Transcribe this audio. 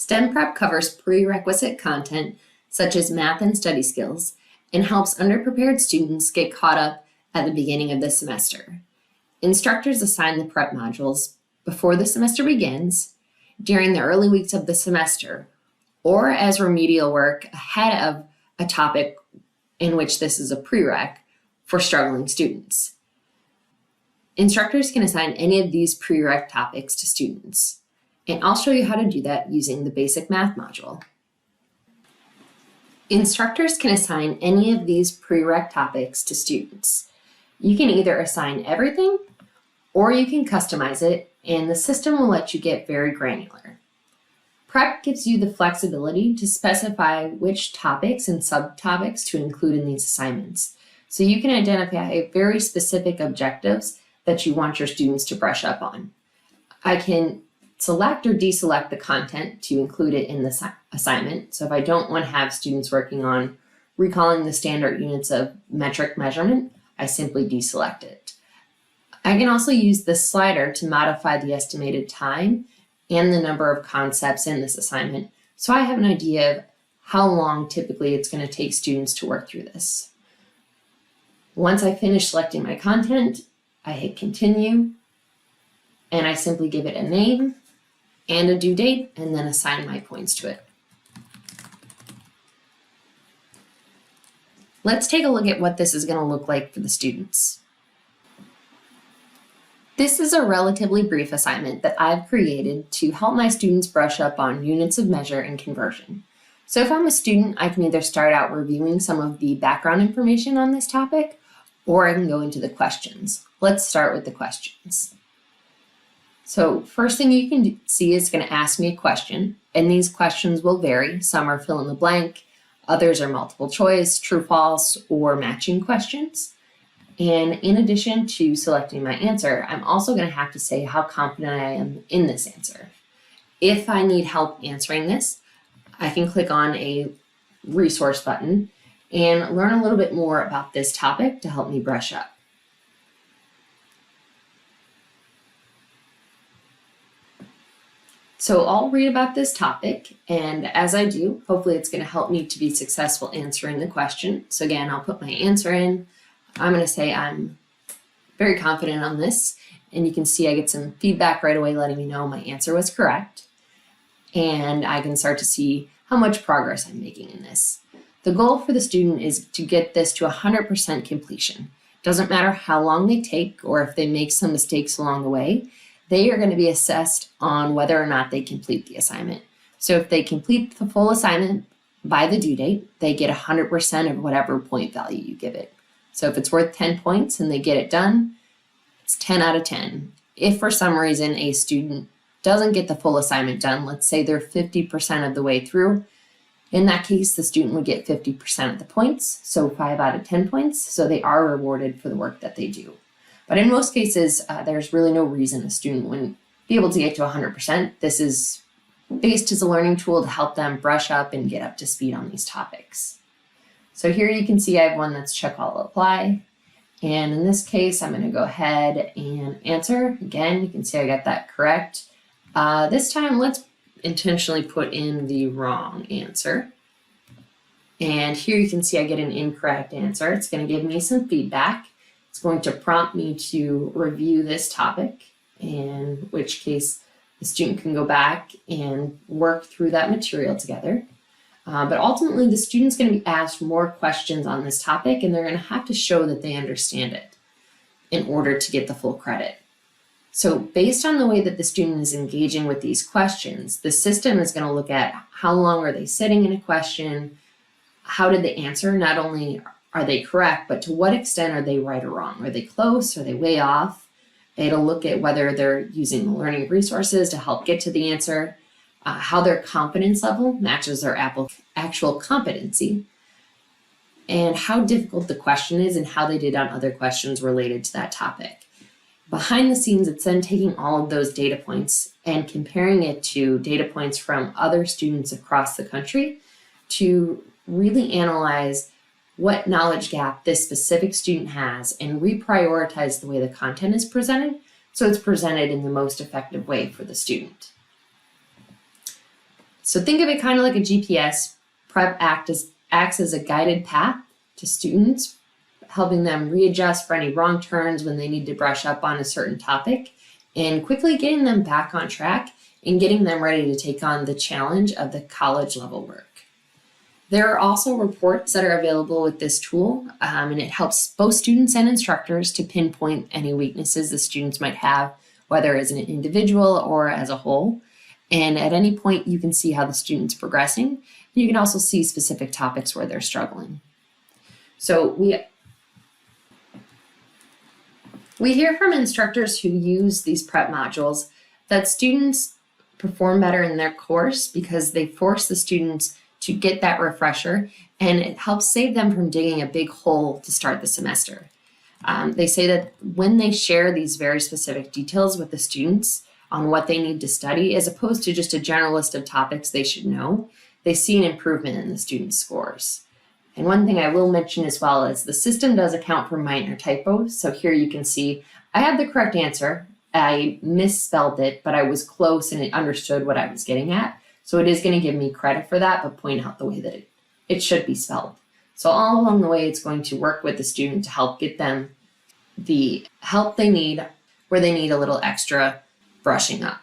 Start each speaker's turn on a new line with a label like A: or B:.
A: STEM prep covers prerequisite content such as math and study skills and helps underprepared students get caught up at the beginning of the semester. Instructors assign the prep modules before the semester begins, during the early weeks of the semester, or as remedial work ahead of a topic in which this is a prereq for struggling students. Instructors can assign any of these prereq topics to students, and I'll show you how to do that using the basic math module. Instructors can assign any of these prereq topics to students. You can either assign everything, or you can customize it, and the system will let you get very granular. Prep gives you the flexibility to specify which topics and subtopics to include in these assignments, so you can identify very specific objectives that you want your students to brush up on. I can select or deselect the content to include it in the assignment. So if I don't want to have students working on recalling the standard units of metric measurement, I simply deselect it. I can also use this slider to modify the estimated time and the number of concepts in this assignment, so I have an idea of how long typically it's going to take students to work through this. Once I finish selecting my content, I hit continue, and I simply give it a name and a due date, and then assign my points to it. Let's take a look at what this is going to look like for the students. This is a relatively brief assignment that I've created to help my students brush up on units of measure and conversion. So if I'm a student, I can either start out reviewing some of the background information on this topic, or I can go into the questions. Let's start with the questions. So first thing you can see is going to ask me a question, and these questions will vary. Some are fill in the blank, others are multiple choice, true, false, or matching questions. And in addition to selecting my answer, I'm also going to have to say how confident I am in this answer. If I need help answering this, I can click on a resource button and learn a little bit more about this topic to help me brush up. So I'll read about this topic, and as I do, hopefully it's going to help me to be successful answering the question. So again, I'll put my answer in. I'm going to say I'm very confident on this, and you can see I get some feedback right away letting me know my answer was correct, and I can start to see how much progress I'm making in this. The goal for the student is to get this to 100% completion. Doesn't matter how long they take or if they make some mistakes along the way, they are going to be assessed on whether or not they complete the assignment. So if they complete the full assignment by the due date, they get 100% of whatever point value you give it. So if it's worth 10 points and they get it done, it's 10 out of 10. If for some reason a student doesn't get the full assignment done, let's say they're 50% of the way through, in that case, the student would get 50% of the points, so 5 out of 10 points, so they are rewarded for the work that they do. But in most cases, there's really no reason a student wouldn't be able to get to 100%. This is based as a learning tool to help them brush up and get up to speed on these topics. So here you can see I have one that's check all apply. And in this case, I'm going to go ahead and answer. Again, you can see I got that correct. This time, let's intentionally put in the wrong answer. And here you can see I get an incorrect answer. It's going to give me some feedback. It's going to prompt me to review this topic, in which case the student can go back and work through that material together. But ultimately, the student's going to be asked more questions on this topic, and they're going to have to show that they understand it in order to get the full credit. So based on the way that the student is engaging with these questions, the system is going to look at how long are they sitting in a question, how did they answer, not only are they correct, but to what extent are they right or wrong? Are they close? Are they way off? It'll look at whether they're using the learning resources to help get to the answer, how their confidence level matches their actual competency, and how difficult the question is and how they did on other questions related to that topic. Behind the scenes, it's then taking all of those data points and comparing it to data points from other students across the country to really analyze what knowledge gap this specific student has and reprioritize the way the content is presented so it's presented in the most effective way for the student. So think of it kind of like a GPS. Prep acts as a guided path to students, helping them readjust for any wrong turns when they need to brush up on a certain topic, and quickly getting them back on track and getting them ready to take on the challenge of the college level work. There are also reports that are available with this tool, and it helps both students and instructors to pinpoint any weaknesses the students might have, whether as an individual or as a whole. And at any point, you can see how the student's progressing. You can also see specific topics where they're struggling. So we hear from instructors who use these prep modules that students perform better in their course because they force the students to get that refresher, and it helps save them from digging a big hole to start the semester. They say that when they share these very specific details with the students on what they need to study, as opposed to just a general list of topics they should know, they see an improvement in the students' scores. And one thing I will mention as well is the system does account for minor typos. So here you can see I had the correct answer. I misspelled it, but I was close and it understood what I was getting at. So it is going to give me credit for that, but point out the way that it should be spelled. So all along the way, it's going to work with the student to help get them the help they need where they need a little extra brushing up.